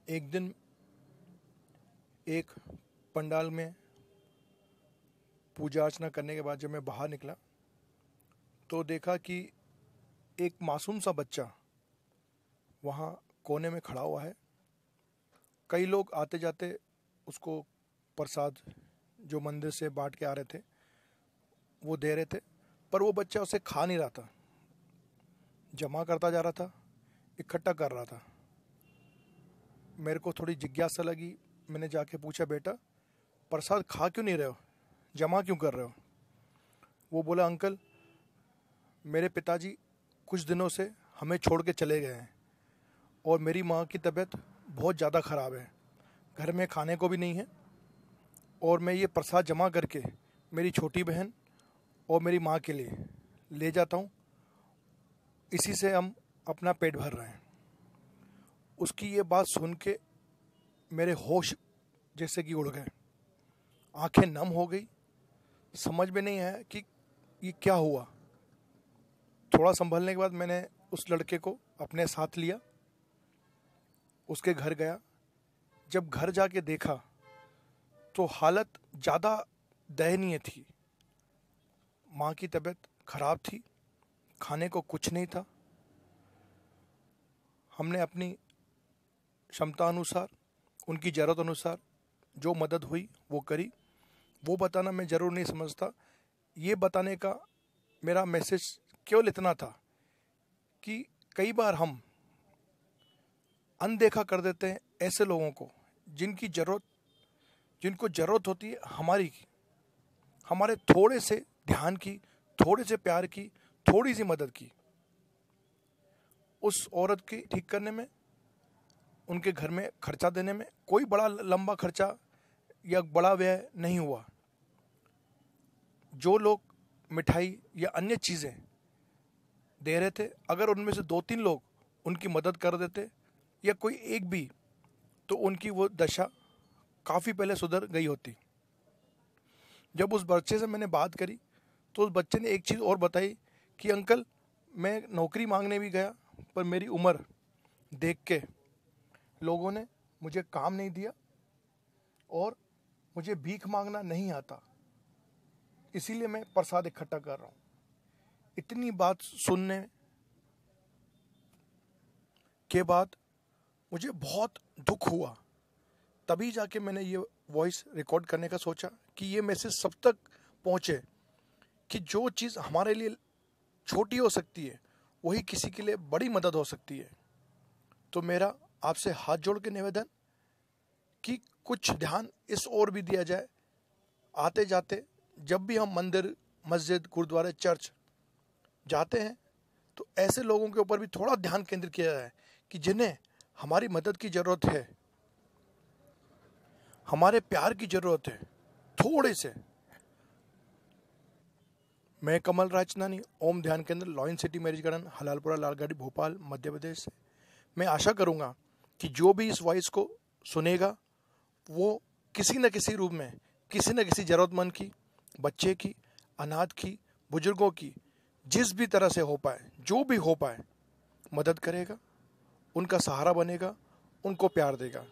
एक दिन एक पंडाल में पूजा अर्चना करने के बाद जब मैं बाहर निकला तो देखा कि एक मासूम सा बच्चा वहाँ कोने में खड़ा हुआ है। कई लोग आते जाते उसको प्रसाद जो मंदिर से बांट के आ रहे थे वो दे रहे थे, पर वो बच्चा उसे खा नहीं रहा था, जमा करता जा रहा था, इकट्ठा कर रहा था। मेरे को थोड़ी जिज्ञासा लगी। मैंने जाके पूछा, बेटा प्रसाद खा क्यों नहीं रहे हो, जमा क्यों कर रहे हो? वो बोला, अंकल मेरे पिताजी कुछ दिनों से हमें छोड़ के चले गए हैं और मेरी माँ की तबीयत बहुत ज़्यादा ख़राब है, घर में खाने को भी नहीं है, और मैं ये प्रसाद जमा करके मेरी छोटी बहन और मेरी माँ के लिए ले जाता हूँ, इसी से हम अपना पेट भर रहे हैं। उसकी ये बात सुन के मेरे होश जैसे कि उड़ गए, आंखें नम हो गई, समझ में नहीं आया कि ये क्या हुआ। थोड़ा संभलने के बाद मैंने उस लड़के को अपने साथ लिया, उसके घर गया। जब घर जाके देखा तो हालत ज़्यादा दयनीय थी। माँ की तबीयत खराब थी, खाने को कुछ नहीं था। हमने अपनी क्षमता अनुसार, उनकी ज़रूरत अनुसार जो मदद हुई वो करी। वो बताना मैं ज़रूर नहीं समझता। ये बताने का मेरा मैसेज केवल इतना था कि कई बार हम अनदेखा कर देते हैं ऐसे लोगों को जिनको ज़रूरत होती है हमारे थोड़े से ध्यान की, थोड़े से प्यार की, थोड़ी सी मदद की। उस औरत की ठीक करने में, उनके घर में खर्चा देने में कोई बड़ा लंबा खर्चा या बड़ा व्यय नहीं हुआ। जो लोग मिठाई या अन्य चीज़ें दे रहे थे, अगर उनमें से 2-3 लोग उनकी मदद कर देते या कोई एक भी, तो उनकी वो दशा काफ़ी पहले सुधर गई होती। जब उस बच्चे से मैंने बात करी तो उस बच्चे ने एक चीज़ और बताई कि अंकल मैं नौकरी मांगने भी गया, पर मेरी उम्र देख के लोगों ने मुझे काम नहीं दिया और मुझे भीख मांगना नहीं आता, इसीलिए मैं प्रसाद इकट्ठा कर रहा हूँ। इतनी बात सुनने के बाद मुझे बहुत दुख हुआ। तभी जाके मैंने ये वॉइस रिकॉर्ड करने का सोचा कि ये मैसेज सब तक पहुँचे कि जो चीज़ हमारे लिए छोटी हो सकती है वही किसी के लिए बड़ी मदद हो सकती है। तो मेरा आपसे हाथ जोड़ के निवेदन कि कुछ ध्यान इस ओर भी दिया जाए। आते जाते जब भी हम मंदिर, मस्जिद, गुरुद्वारे, चर्च जाते हैं तो ऐसे लोगों के ऊपर भी थोड़ा ध्यान केंद्रित किया जाए कि जिन्हें हमारी मदद की ज़रूरत है, हमारे प्यार की ज़रूरत है, थोड़े से। मैं कमल राजनानी, Om Dhyan Kendra, lion city, marriage garden, Halalpura, Lalgadi, Bhopal, Madhya Pradesh से। मैं आशा करूँगा कि जो भी इस वॉइस को सुनेगा वो किसी न किसी रूप में किसी न किसी ज़रूरतमंद की, बच्चे की, अनाथ की, बुजुर्गों की, जिस भी तरह से हो पाए, जो भी हो पाए, मदद करेगा, उनका सहारा बनेगा, उनको प्यार देगा।